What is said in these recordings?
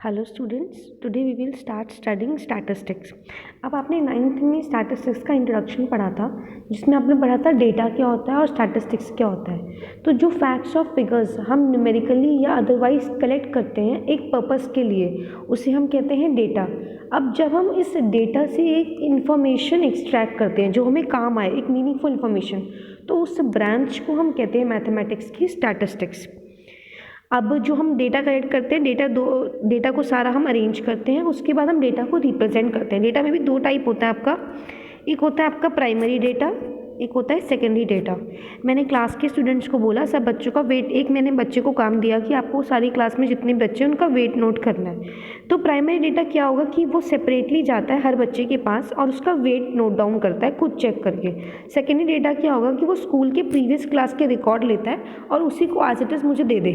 Hello students, today we will start studying statistics. अब आपने 9th में स्टैटिस्टिक्स का इंट्रोडक्शन पढ़ा था, जिसमें आपने पढ़ा था डेटा क्या होता है और स्टैटिस्टिक्स क्या होता है। तो जो फैक्ट्स और फिगर्स हम न्यूमेरिकली या अदरवाइज कलेक्ट करते हैं एक पर्पस के लिए, उसे हम कहते हैं डेटा। अब जब हम इस डेटा से एक इन्फॉर्मेशन एक्सट्रैक्ट करते हैं जो हमें काम आए, एक मीनिंगफुल इन्फॉर्मेशन, तो उस ब्रांच को हम कहते हैं मैथमेटिक्स की स्टैटिस्टिक्स। अब जो हम डेटा कलेक्ट करते हैं, डेटा को सारा हम अरेंज करते हैं, उसके बाद हम डेटा को रिप्रेजेंट करते हैं। डेटा में भी दो टाइप होता है आपका, एक होता है आपका प्राइमरी डेटा, एक होता है सेकेंडरी डेटा। मैंने क्लास के स्टूडेंट्स को बोला सब बच्चों का वेट, एक मैंने बच्चे को काम दिया कि आपको सारी क्लास में जितने बच्चे हैं उनका वेट नोट करना है। तो प्राइमरी डेटा क्या होगा कि वो सेपरेटली जाता है हर बच्चे के पास और उसका वेट नोट डाउन करता है खुद चेक करके। सेकेंडरी डेटा क्या होगा कि वो स्कूल के प्रीवियस क्लास के रिकॉर्ड लेता है और उसी को एज इट इज़ मुझे दे दे,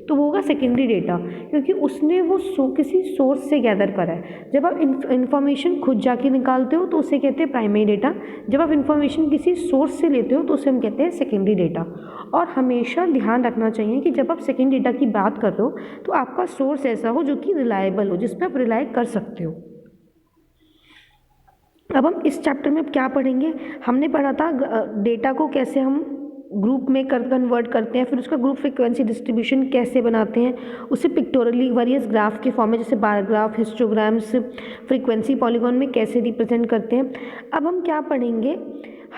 तो वो होगा सेकेंडरी डेटा, क्योंकि उसने वो किसी सोर्स से गैदर करा है। जब आप इन्फॉर्मेशन खुद जाके निकालते हो तो उसे कहते हैं प्राइमरी डेटा, जब आप इन्फॉर्मेशन किसी सोर्स से लेते हो तो उसे हम कहते हैं सेकेंडरी डेटा। और हमेशा ध्यान रखना चाहिए कि जब आप सेकेंडरी डेटा की बात कर रहे हो तो आपका सोर्स ऐसा हो जो कि रिलायबल हो, जिस पर आप रिलाय कर सकते हो। अब हम इस चैप्टर में क्या पढ़ेंगे, हमने पढ़ा था डेटा को कैसे हम ग्रुप में कन्वर्ट करते हैं, फिर उसका ग्रुप फ्रीक्वेंसी डिस्ट्रीब्यूशन कैसे बनाते हैं, उसे पिक्टोरली वेरियस ग्राफ के फॉर्म में जैसे bar graph, histograms, frequency polygon में कैसे रिप्रेजेंट करते हैं। अब हम क्या पढ़ेंगे,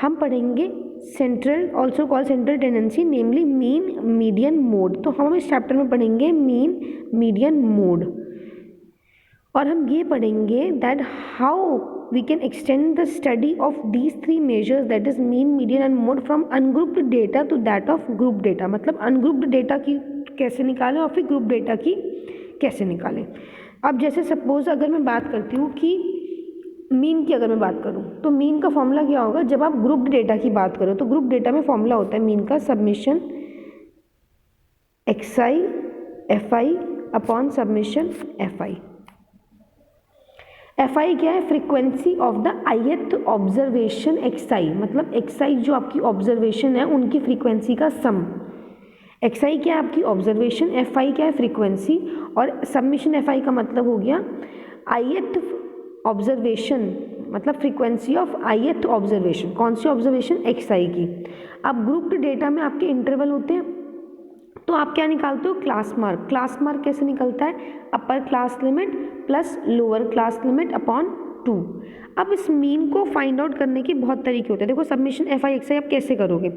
हम पढ़ेंगे central, also call central tendency, namely mean median mode. तो हम इस चैप्टर में पढ़ेंगे मीन मीडियन मोड, और हम ये पढ़ेंगे that how we can extend the study of these three measures, that is mean, median and mode, from ungrouped data to that of grouped data। मतलब ungrouped data की कैसे निकालें और फिर ग्रुप डेटा की कैसे निकालें। अब जैसे सपोज अगर मैं बात करती हूँ कि मीन की, अगर मैं बात करूँ तो मीन का फॉर्मूला क्या होगा। जब आप ग्रुप्ड डेटा की बात करो तो ग्रुप डेटा में फॉर्मूला होता है मीन का submission xi fi upon submission fi। F I क्या है, frequency of the ith observation xi, मतलब xi जो आपकी ऑब्जर्वेशन है उनकी फ्रीक्वेंसी का सम। xi क्या है आपकी ऑब्जर्वेशन, fi क्या है फ्रीक्वेंसी, और सबमिशन fi का मतलब हो गया ith ऑब्जर्वेशन, मतलब फ्रीक्वेंसी ऑफ ith ऑब्जर्वेशन। कौन सी ऑब्जर्वेशन, xi की। अब ग्रुप्ड डेटा में आपके इंटरवल होते हैं, तो आप क्या निकालते हो, क्लास मार्क। क्लास मार्क कैसे निकलता है, upper class limit plus lower class limit upon 2। अब इस मीन को फाइंड आउट करने के बहुत तरीके होते हैं। देखो सबमिशन एफ आई एक्स आई आप कैसे करोगे,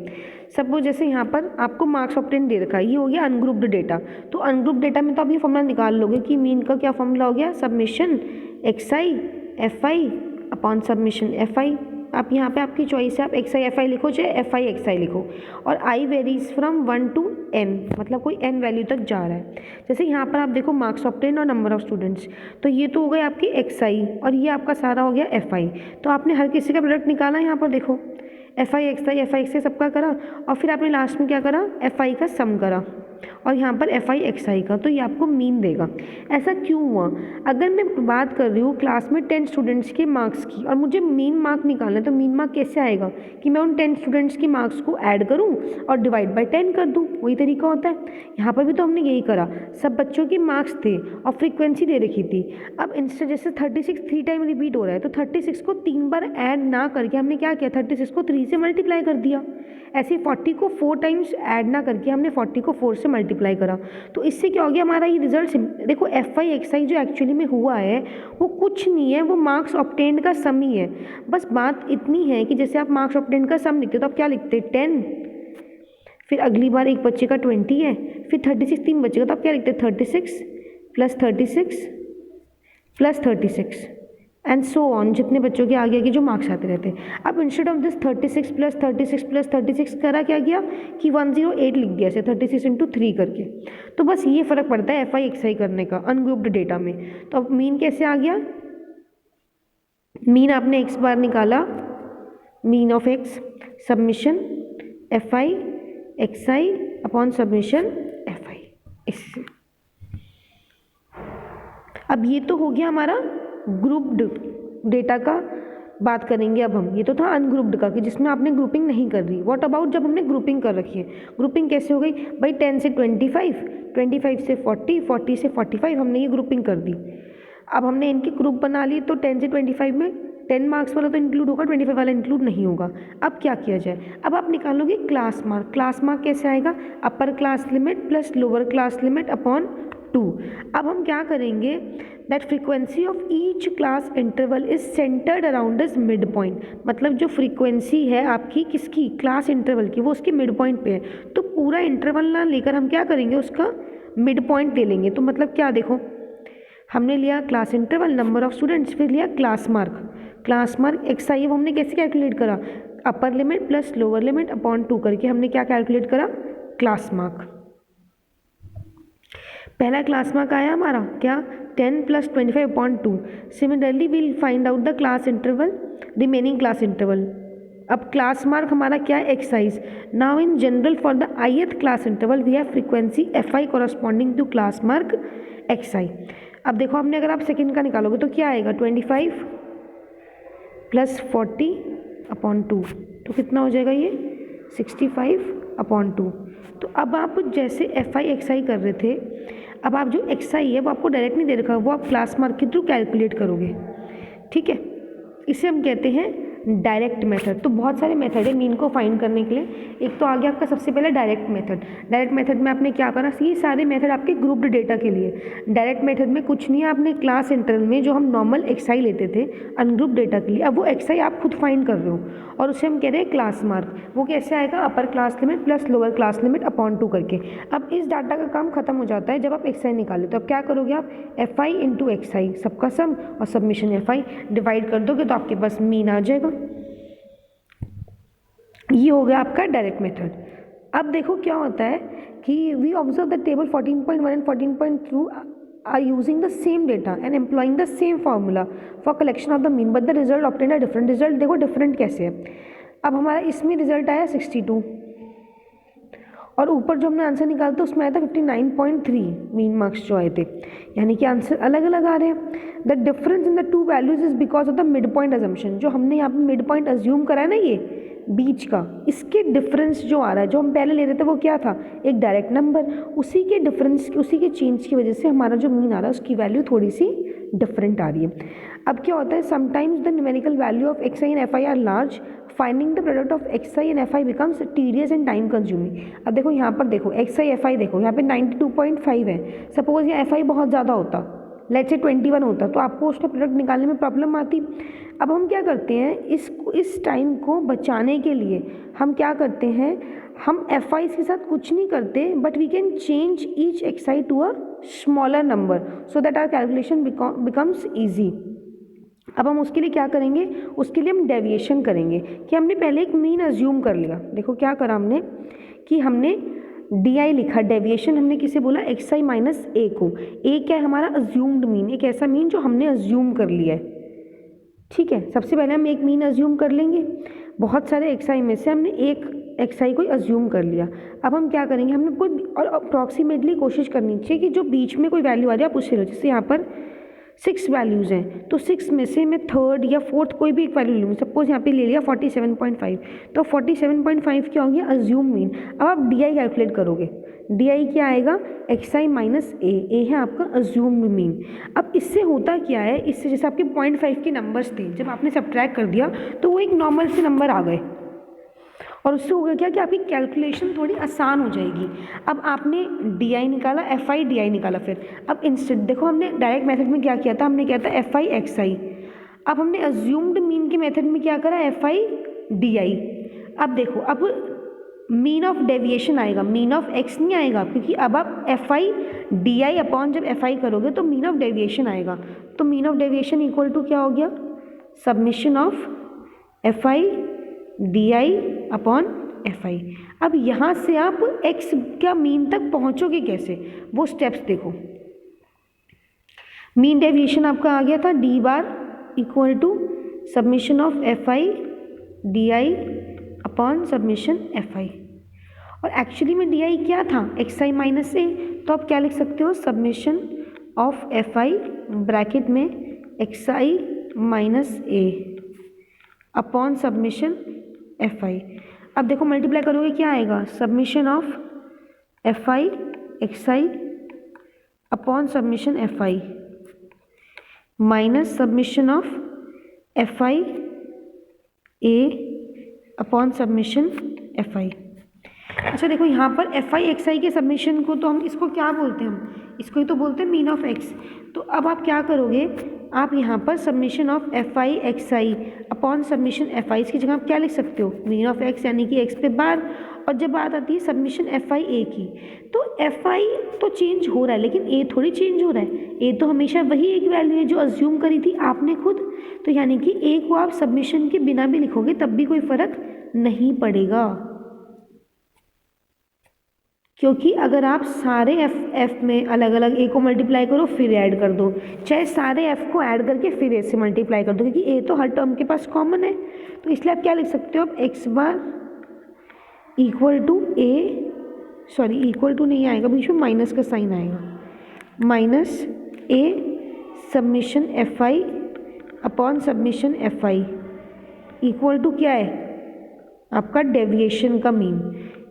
सपोज जैसे यहाँ पर आपको मार्क्स ऑब्टेन दे रखा है, ये हो गया अनग्रुप्ड डेटा। तो अनग्रुप्ड डेटा में तो आप ये फॉर्मूला निकाल लोगे कि मीन का क्या फॉर्मूला हो गया, submission x I F I upon submission F I. आप यहाँ पे आपकी चॉइस है, आप एक्स आई एफ आई लिखो चाहे एफ आई एक्स आई लिखो, और आई वेरीज फ्रॉम 1 to n, मतलब कोई n वैल्यू तक जा रहा है। जैसे यहाँ पर आप देखो मार्क्स ऑब्टेन और नंबर ऑफ स्टूडेंट्स, तो ये तो हो गए आपकी एक्स आई और ये आपका सारा हो गया एफ आई। तो आपने हर किसी का प्रोडक्ट निकाला, यहाँ पर देखो एफ आई एक्स आई सबका करा, और फिर आपने लास्ट में क्या करा, एफ आई का सम करा, और यहाँ पर एफ आई एक्स आई का, तो ये आपको मीन देगा। ऐसा क्यों हुआ, अगर मैं बात कर रही हूँ क्लास में 10 स्टूडेंट्स के मार्क्स की और मुझे मीन मार्क निकालना है, तो मीन मार्क कैसे आएगा कि मैं उन 10 स्टूडेंट्स के मार्क्स को ऐड करूँ और डिवाइड बाय 10 कर दूँ, वही तरीका होता है। यहाँ पर भी तो हमने यही करा, सब बच्चों के मार्क्स थे और फ्रीक्वेंसी दे रखी थी। अब इंस्टेड जैसे 36 3 टाइम रिपीट हो रहा है, तो 36 को 3 बार ऐड ना करके हमने क्या किया, 36 को 3 से मल्टीप्लाई कर दिया। ऐसे 40 को 4 टाइम्स ऐड ना करके हमने 40 को 4 से मल्टीप्लाई करा। तो इससे क्या हो गया, हमारा ये रिजल्ट, देखो एफ आई एक्स आई जो एक्चुअली में हुआ है वो कुछ नहीं है, वो मार्क्स ऑब्टेन्ड का सम ही है। बस बात इतनी है कि जैसे आप मार्क्स ऑब्टेन्ड का सम लिखते हो तो आप क्या लिखते हैं 10, फिर अगली बार एक बच्चे का 20 है, फिर 36 3 बच्चे का, तो आप क्या लिखते हैं 36 plus 36 plus 36 and so on, जितने बच्चों के आगे आगे जो मार्क्स आते रहते हैं। अब instead of this 36 plus 36 plus 36 करा क्या गया कि 108 लिख दिया, ऐसे 36 इंटू 3 करके। तो बस ये फ़र्क पड़ता है एफ आई एक्स आई करने का अनग्रुप्ड डेटा में। तो अब मीन कैसे आ गया, मीन आपने एक्स बार निकाला, mean of x submission F i x i upon submission F I. इससे अब ये तो हो गया हमारा ग्रुप्ड डेटा का बात करेंगे अब हम। ये तो था अनग्रुप्ड का कि जिसमें आपने ग्रुपिंग नहीं कर रही। व्हाट अबाउट जब हमने ग्रुपिंग कर रखी है? ग्रुपिंग कैसे हो गई भाई? 10 से 25, 25 से 40, 40 से 45, हमने ये ग्रुपिंग कर दी। अब हमने इनके ग्रुप बना लिए, तो 10 से 25 में 10 मार्क्स वाला तो इंक्लूड होगा, 25 वाला इंक्लूड नहीं होगा। अब क्या किया जाए? अब आप निकालोगे क्लास मार्क। क्लास मार्क कैसे आएगा? Upper class limit plus lower class limit upon 2। अब हम क्या करेंगे? That frequency of each class interval is centred around this mid point. मतलब जो फ्रीक्वेंसी है आपकी किसकी? क्लास इंटरवल की, वो उसके मिड पॉइंट पे है। तो पूरा इंटरवल ना लेकर हम क्या करेंगे? उसका मिड पॉइंट ले लेंगे। तो मतलब क्या, देखो हमने लिया class interval, number of students, फिर लिया class mark. Class mark x i, वो हमने कैसे कैलकुलेट करा? Upper limit plus lower limit upon 2 करके हमने क्या कैलकुलेट करा? Class mark. पहला क्लास मार्क आया हमारा क्या? 10 plus 25 upon 2। Similarly we'll find out the class interval, remaining class interval. अब क्लास मार्क हमारा क्या है? X i. Now in general for the ith class interval we have frequency f i corresponding to class mark x i. अब देखो हमने, अगर आप second का निकालोगे तो क्या आएगा? 25 प्लस 40 अपॉन 2, तो कितना हो जाएगा ये? 65 अपॉन 2। तो अब आप जैसे एफ आई एक्स आई कर रहे थे, अब आप जो एक्स आई है वो आपको डायरेक्ट नहीं दे रखा, वो आप क्लास मार्क के थ्रू कैलकुलेट करोगे। ठीक है, इसे हम कहते हैं डायरेक्ट मेथड। तो बहुत सारे मेथड है मीन को फाइंड करने के लिए। एक तो आ गया आपका सबसे पहले डायरेक्ट मेथड। डायरेक्ट मेथड में आपने क्या करा? ये सारे मेथड आपके ग्रुप्ड डेटा के लिए। डायरेक्ट मेथड में कुछ नहीं है, आपने क्लास इंटरवल में जो हम नॉर्मल एक्सआई लेते थे अनग्रुप डेटा के लिए, अब वो एक्सआई आप खुद फाइंड कर रहे हो और उसे हम कह रहे हैं क्लास मार्क। वो कैसे आएगा? Upper class limit plus lower class limit upon 2 करके। अब इस डाटा का काम खत्म हो जाता है जब आप एक्सआई निकाले। तो अब क्या करोगे आप? एफ आई इंटू एक्सआई, सबका सम और सबमिशन एफ आई डिवाइड कर दोगे तो आपके पास मीन आ जाएगा। ये हो गया आपका डायरेक्ट मेथड। अब देखो क्या होता है कि we observe the table 14.1 and 14.2 are using the same data and employing the same formula for collection of the mean, but the result obtained a different result। देखो डिफरेंट कैसे है। अब हमारा इसमें रिजल्ट आया 62 और ऊपर जो हमने आंसर निकाला था उसमें आया था 59.3 मीन मार्क्स जो आए थे, यानी कि आंसर अलग अलग आ रहे हैं। The difference in the two values is because of the mid point assumption. जो हमने यहाँ पे मिड पॉइंट अज्यूम करा है ना, ये बीच का, इसके डिफरेंस जो आ रहा है, जो हम पहले ले रहे थे वो क्या था? एक डायरेक्ट नंबर। उसी के डिफरेंस, उसी के चेंज की वजह से हमारा जो मीन आ रहा है उसकी वैल्यू थोड़ी सी डिफरेंट आ रही है। अब क्या होता है? Sometimes the numerical value of x I and F I R large, finding the product of x I and F I becomes tedious and time consuming. अब देखो यहाँ पर देखो एक्स आई एफ आई, देखो यहाँ पे 92.5 है। सपोज यहाँ एफ आई बहुत ज़्यादा होता, लेट्स से 21 होता, तो आपको उसका प्रोडक्ट निकालने में प्रॉब्लम आती। अब हम क्या करते हैं? इस टाइम को बचाने के लिए हम क्या करते हैं? हम एफ आई के साथ कुछ नहीं करते, but we can change each X I to a smaller number so that our calculation becomes easy. अब हम उसके लिए क्या करेंगे? उसके लिए हम डेविएशन करेंगे कि हमने पहले एक मीन अज्यूम कर लिया। देखो क्या करा हमने कि हमने डी आई लिखा, डेविएशन हमने किसे बोला? एक्स आई माइनस ए को। ए क्या है? हमारा अज्यूम्ड मीन, एक ऐसा मीन जो हमने अज्यूम कर लिया है। ठीक है, सबसे पहले हम एक मीन अज्यूम कर लेंगे। बहुत सारे एक्स आई में से हमने एक एक्स आई को अज्यूम कर लिया। अब हम क्या करेंगे? हमने कोई और अप्रॉक्सीमेटली कोशिश करनी चाहिए कि जो बीच में कोई वैल्यू आ रही है आप उससे लो। जैसे यहाँ पर 6 वैल्यूज़ हैं, तो 6 में से मैं थर्ड या फोर्थ कोई भी एक वैल्यू लूँगी। सपोज यहाँ पे ले लिया 47.5, तो 47.5 क्या हो गया? Assume mean. अब आप डी आई कैलकुलेट करोगे। डी आई क्या आएगा? एक्स आई माइनस ए। ए है आपका अज्यूम्ड मीन। अब इससे होता क्या है? इससे जैसे आपके 0.5 के नंबर्स थे, जब आपने सब्ट्रैक्ट कर दिया तो वो एक नॉर्मल से नंबर आ गए और उससे हो गया क्या कि आपकी कैलकुलेशन थोड़ी आसान हो जाएगी। अब आपने डी आई निकाला, एफ आई डी आई निकाला। फिर अब इंस्टेंट देखो हमने डायरेक्ट मेथड में क्या किया था? हमने किया था एफ आई एक्स आई। अब हमने अज्यूम्ड मीन के मेथड में क्या करा? F I D I. अब देखो, अब मीन ऑफ डेविएशन आएगा, मीन ऑफ एक्स नहीं आएगा, क्योंकि अब आप F I D I upon जब एफ आई करोगे तो मीन ऑफ डेविएशन आएगा। तो mean of deviation equal to क्या हो गया? Submission of F I D I upon F आई। अब यहाँ से आप एक्स का मीन तक पहुँचोगे कैसे? वो स्टेप्स देखो। मीन डेविएशन आपका आ गया था d bar equal to summation of F I D I upon submission F i. और एक्चुअली में डी आई क्या था? X i minus a. तो आप क्या लिख सकते हो? Summation of F i bracket में x i minus a upon submission F I. अब देखो मल्टीप्लाई करोगे क्या आएगा, summation of F i x i upon submission F i minus summation of F i a upon submission F I. अच्छा देखो यहाँ पर एफ आई एक्स आई के सबमिशन को तो हम इसको क्या बोलते हैं, हम इसको ही तो बोलते हैं मीन ऑफ एक्स। तो अब आप क्या करोगे, आप यहाँ पर submission of F i x i upon submission F I, इसकी जगह आप क्या लिख सकते हो, मीन ऑफ एक्स यानी कि एक्स पे बार, और जब बात आती है सबमिशन एफ आई ए की, तो एफ आई तो चेंज हो रहा है लेकिन ए थोड़ी चेंज हो रहा है, ए तो हमेशा वही एक वैल्यू है जो अज्यूम करी थी आपने खुद। तो यानी कि ए को आप सबमिशन के बिना भी लिखोगे तब भी कोई फर्क नहीं पड़ेगा, क्योंकि अगर आप सारे एफ में अलग अलग ए को मल्टीप्लाई करो फिर ऐड कर दो, चाहे सारे एफ को ऐड करके फिर ए से मल्टीप्लाई कर दो, क्योंकि ए तो हर टर्म के पास कॉमन है। तो इसलिए आप क्या लिख सकते हो, आप X bar equal to A, sorry equal to नहीं आएगा, बीच में माइनस का साइन आएगा, minus A submission F I upon submission F I equal to क्या है आपका डेविएशन का मीन।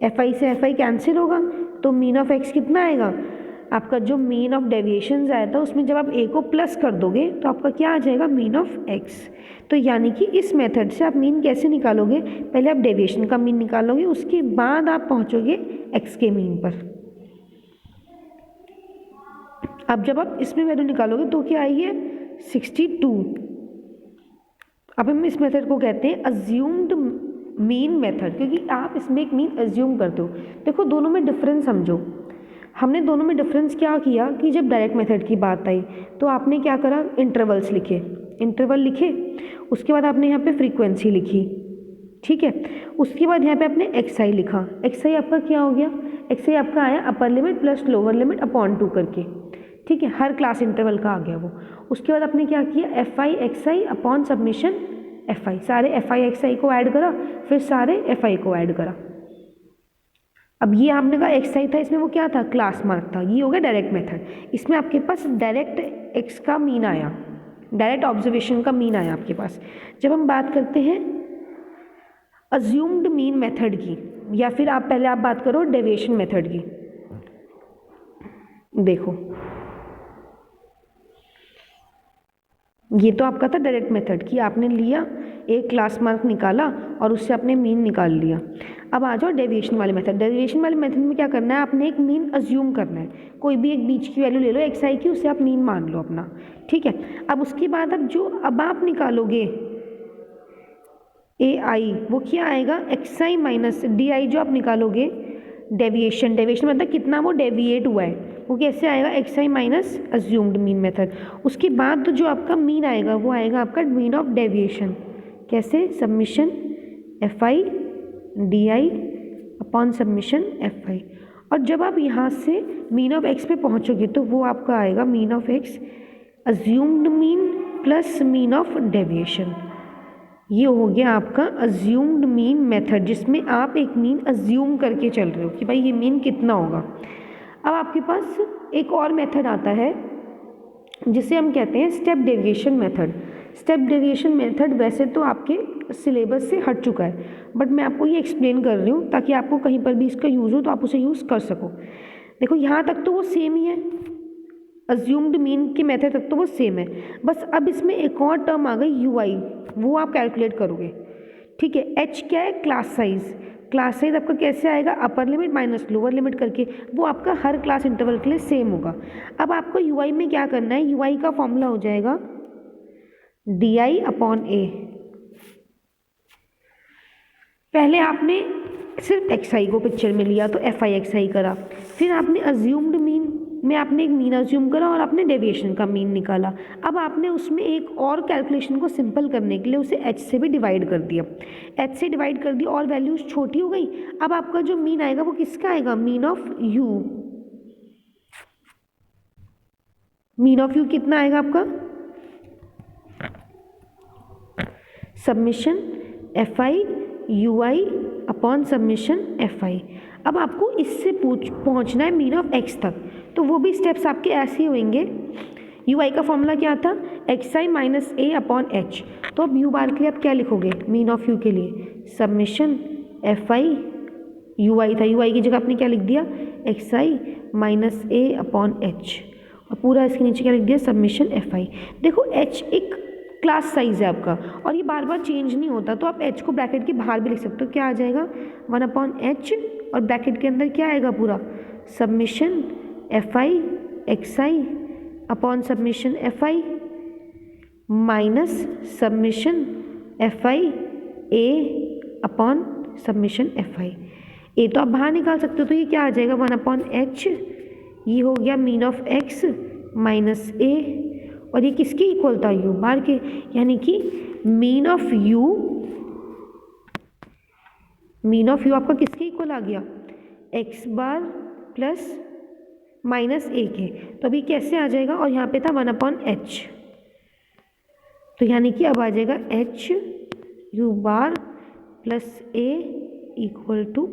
एफ आई से एफ आई कैंसिल होगा तो मीन ऑफ एक्स कितना आएगा आपका, जो मीन ऑफ डेविएशन आया था उसमें जब आप ए को प्लस कर दोगे तो आपका क्या आ जाएगा, मीन ऑफ एक्स। तो यानी कि इस मेथड से आप मीन कैसे निकालोगे, पहले आप डेविएशन का मीन निकालोगे, उसके बाद आप पहुंचोगे एक्स के मीन पर। अब जब आप इसमें वैल्यू निकालोगे तो क्या आई है 62। अब हम इस मेथड को कहते हैं अज्यूम्ड मीन मेथड, क्योंकि आप इसमें एक मीन अज्यूम करते हो। देखो दोनों में डिफरेंस समझो, हमने दोनों में डिफरेंस क्या किया कि जब डायरेक्ट मेथड की बात आई तो आपने क्या करा, इंटरवल्स लिखे, इंटरवल लिखे, उसके बाद आपने यहाँ पे फ्रीक्वेंसी लिखी, ठीक है, उसके बाद यहाँ पे आपने एक्स आई लिखा। एक्स आई आपका क्या हो गया, एक्स आई आपका आया अपर limit plus lower limit upon 2 करके, ठीक है, हर क्लास इंटरवल का आ गया वो। उसके बाद आपने क्या किया, F i x i upon submission F I, सारे एफ आई एक्स आई को ऐड करा, फिर सारे एफ आई को ऐड करा। अब ये आपने कहा एक्स आई था, इसमें वो क्या था, क्लास मार्क था, ये हो गया डायरेक्ट मेथड। इसमें आपके पास डायरेक्ट एक्स का मीन आया, डायरेक्ट ऑब्जर्वेशन का मीन आया आपके पास। जब हम बात करते हैं अज्यूम्ड मीन मेथड की, या फिर आप पहले आप बात करो डेविएशन मेथड की, देखो ये तो आपका था डायरेक्ट मेथड कि आपने लिया एक क्लास मार्क निकाला और उससे आपने मीन निकाल लिया। अब आ जाओ डेविएशन वाले मेथड। डेविएशन वाले मेथड में क्या करना है, आपने एक मीन अज्यूम करना है, कोई भी एक बीच की वैल्यू ले लो एक्स आई की, उससे आप मीन मान लो अपना, ठीक है। अब उसके बाद अब आप निकालोगे ए आई, वो क्या आएगा x i minus D I, जो आप निकालोगे डेविएशन, डेविएशन मतलब कितना वो डेविएट हुआ है, वो कैसे आएगा, x i minus assumed mean method. उसके बाद तो जो आपका मीन आएगा वो आएगा आपका मीन ऑफ डेविएशन, कैसे, submission F I D I upon submission F i. और जब आप यहाँ से मीन ऑफ एक्स पे पहुँचोगे तो वो आपका आएगा mean of x assumed mean plus mean of deviation. ये हो गया आपका अज्यूम्ड मीन मेथड, जिसमें आप एक मीन अज्यूम करके चल रहे हो कि भाई ये मीन कितना होगा। अब आपके पास एक और मेथड आता है जिसे हम कहते हैं step deviation method. Step deviation method वैसे तो आपके सिलेबस से हट चुका है, बट मैं आपको ये एक्सप्लेन कर रही हूँ ताकि आपको कहीं पर भी इसका यूज़ हो तो आप उसे यूज़ कर सको। देखो यहाँ तक तो वो सेम ही है, अज्यूम्ड मीन के मेथड तक तो वो सेम है, बस अब इसमें एक और टर्म आ गई यू आई, वो आप कैलकुलेट करोगे, ठीक है। एच क्या है, क्लास साइज, क्लास साइज आपका कैसे आएगा, upper limit minus lower limit करके, वो आपका हर क्लास इंटरवल के लिए सेम होगा। अब आपको यू आई में क्या करना है, यू आई का फॉर्मूला हो जाएगा डी आई अपॉन ए। पहले आपने सिर्फ एक्स आई को पिक्चर में लिया तो एफ आई एक्स आई करा, फिर आपने अज्यूम्ड मीन में आपने एक मीन अज्यूम करा और आपने डेविएशन का मीन निकाला। अब आपने उसमें एक और कैलकुलेशन को सिंपल करने के लिए उसे एच से भी डिवाइड कर दिया, एच से डिवाइड कर दिया और वैल्यूज छोटी हो गई। अब आपका जो मीन आएगा वो किसका आएगा, mean of you. Mean of you कितना आएगा आपका, submission F i u i upon submission F I. अब आपको इससे पहुंचना है मीन ऑफ एक्स तक, तो वो भी स्टेप्स आपके ऐसे ही होंगे। यू आई का फॉर्मूला क्या था, x i minus a upon H. तो अब यू बार के लिए आप क्या लिखोगे, मीन ऑफ यू के लिए सब्मिशन एफ आई, यू आई था, यू आई की जगह आपने क्या लिख दिया, x i minus a upon H, और पूरा इसके नीचे क्या लिख दिया, सबमिशन एफ आई। देखो एच एक क्लास साइज है आपका और ये बार बार चेंज नहीं होता, तो आप एच को ब्रैकेट के बाहर भी लिख सकते हो, क्या आ जाएगा 1 अपॉन एच, और ब्रैकेट के अंदर क्या आएगा पूरा, summation F i x i upon submission F i minus summation F i a upon submission F i. ए तो आप बाहर निकाल सकते हो, तो ये क्या आ जाएगा 1 अपॉन एच, ये हो गया मीन ऑफ एक्स माइनस ए, और ये किसके इक्वल था, यू बार के, यानी कि मीन ऑफ यू आपका किसके इक्वल आ गया, एक्स बार प्लस माइनस ए के। तो अभी कैसे आ जाएगा, और यहाँ पे था 1 अपॉन एच, तो यानी कि अब आ जाएगा h u bar plus a equal to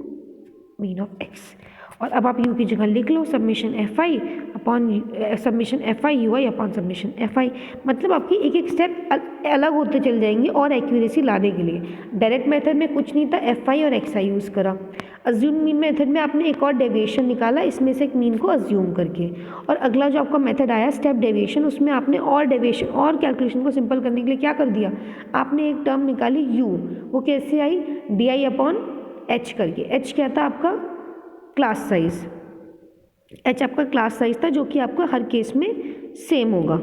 mean of x. और अब आप यू की जगह लिख लो summation F I upon submission F i u i upon submission F i. मतलब आपकी एक एक स्टेप अलग होते चल जाएंगे और एक्यूरेसी लाने के लिए। डायरेक्ट मेथड में कुछ नहीं था, एफ आई और एक्स आई यूज़ करा। अज्यूम मीन मेथड में आपने एक और डेविएशन निकाला, इसमें से एक मीन को अज्यूम करके, और अगला जो आपका मेथड आया स्टेप डेविएशन, उसमें आपने और डेविएशन और कैलकुलेशन को सिंपल करने के लिए क्या कर दिया, आपने एक टर्म निकाली यू, वो कैसे आई, डी आई अपॉन एच करके। एच क्या था आपका, क्लास साइज, एच आपका क्लास साइज था, जो कि आपका हर केस में सेम होगा।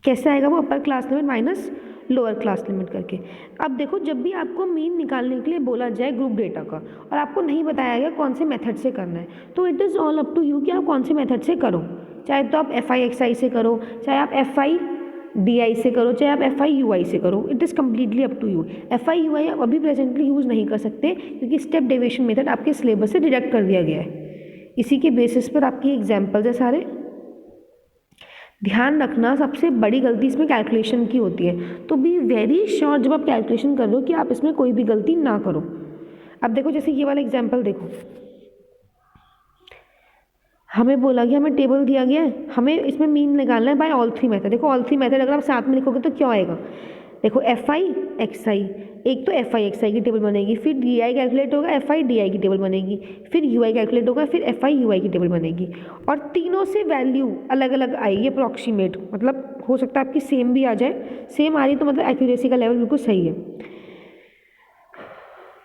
कैसे आएगा वो, upper class limit minus lower class limit करके। अब देखो, जब भी आपको मीन निकालने के लिए बोला जाए ग्रुप डेटा का, और आपको नहीं बताया गया कौन से मेथड से करना है, तो it is all up to you कि आप कौन से मेथड से करो। चाहे तो आप एफ आई एक्स आई से करो, चाहे आप एफ आई डी आई से करो, चाहे आप एफ आई यू आई से करो, it is completely up to you. F i u i आप अभी प्रेजेंटली यूज़ नहीं कर सकते, क्योंकि स्टेप डेविएशन मेथड आपके सिलेबस से डिडक्ट कर दिया गया है। इसी के बेसिस पर आपकी एग्जाम्पल्स है सारे। ध्यान रखना, सबसे बड़ी गलती इसमें कैलकुलेशन की होती है, तो बी वेरी श्योर जब आप कैलकुलेशन कर रहे हो कि आप इसमें कोई भी गलती ना करो। अब देखो, जैसे ये वाला एग्जाम्पल देखो, हमें बोला गया, हमें टेबल दिया गया है, हमें इसमें मीन निकालना है बाय ऑल थ्री मेथड। देखो ऑल थ्री मेथड अगर आप साथ में लिखोगे तो क्या आएगा, देखो एफ आई एक्स आई, एक तो एफ आई एक्स आई की टेबल बनेगी, फिर डी आई कैलकुलेट होगा, एफ आई डी आई की टेबल बनेगी, फिर यू आई कैलकुलेट होगा, फिर एफ आई यू आई की टेबल बनेगी, और तीनों से वैल्यू अलग अलग आएगी अप्रॉक्सीमेट। मतलब हो सकता है आपकी सेम भी आ जाए, सेम आ रही तो मतलब एक्यूरेसी का लेवल बिल्कुल सही है।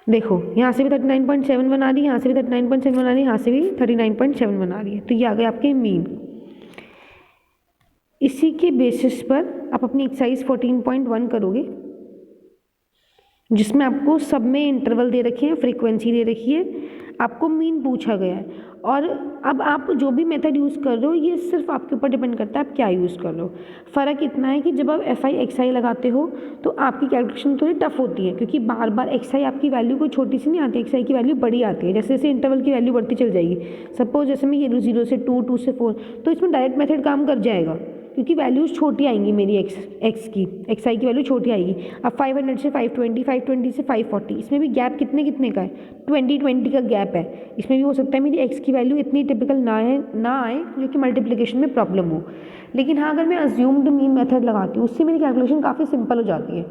देखो यहाँ से भी 39.7 बना रही है, यहाँ से भी 39.7 बना रही है, यहाँ से भी 39.7 बना रही है, तो ये आ गए आपके मीन। इसी के बेसिस पर आप अपनी एक्सरसाइज 14.1 करोगे, जिसमें आपको सब में इंटरवल दे रखे हैं, फ्रीक्वेंसी दे रखी है, आपको मीन पूछा गया है। और अब आप जो भी मेथड यूज़ कर रहे हो, ये सिर्फ आपके ऊपर डिपेंड करता है आप क्या यूज़ कर रहे हो। फ़र्क इतना है कि जब आप एफ आई एक्स आई लगाते हो तो आपकी कैलकुलेशन थोड़ी टफ होती है, क्योंकि बार बार एक्स आई आपकी वैल्यू कोई छोटी सी नहीं आती, एक्स आई की वैल्यू बड़ी आती है। जैसे जैसे इंटरवल की वैल्यू बढ़ती चल जाएगी, सपोज जैसे मैं ये 0 से 2, 2 से 4, तो इसमें डायरेक्ट मेथड काम कर जाएगा, क्योंकि वैल्यूज़ छोटी आएंगी मेरी एक्स आई की वैल्यू छोटी आएगी। अब 500 से 520, 520 से 540, इसमें भी गैप कितने का है, 20 का गैप है। इसमें भी हो सकता है मेरी एक्स की वैल्यू इतनी टिपिकल ना आए जो कि मल्टीप्लिकेशन में प्रॉब्लम हो। लेकिन हाँ, अगर मैं अज्यूम्ड मीन मेथड लगाती हूँ, उससे मेरी कैलकुलेशन काफ़ी सिंपल हो जाती है।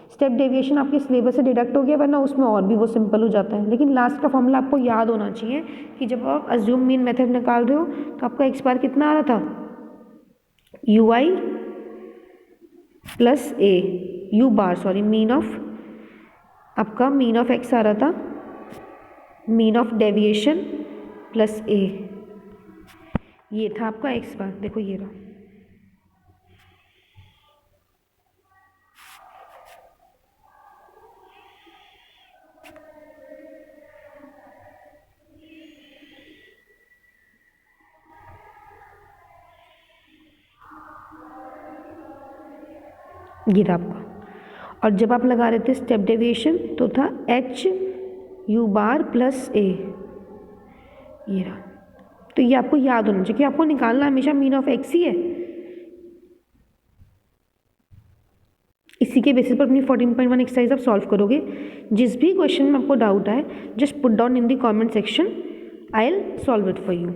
स्टेप डेविएशन आपके सिलेबस से डिडक्ट हो गया, वरना उसमें और भी वो सिंपल हो जाता है। लेकिन लास्ट का फॉर्मूला आपको याद होना चाहिए कि जब आप अज्यूम मीन मेथड निकाल रहे हो तो आपका एक्स बार कितना आ रहा था, you I plus A, you bar sorry, mean of आपका मीन ऑफ एक्स आ रहा था, मीन ऑफ डेविएशन प्लस ए, ये था आपका एक्स बार। देखो ये रहा, ये रहा आपका। और जब आप लगा रहे थे स्टेप डेविएशन तो था एच यू बार प्लस ए, ये रहा। तो ये आपको याद होना चाहिए कि आपको निकालना हमेशा मीन ऑफ एक्स ही है। इसी के बेसिस पर अपनी 14.1 एक्सरसाइज आप सॉल्व करोगे। जिस भी क्वेश्चन में आपको डाउट आए, just put down in the comment section, I will solve it for you.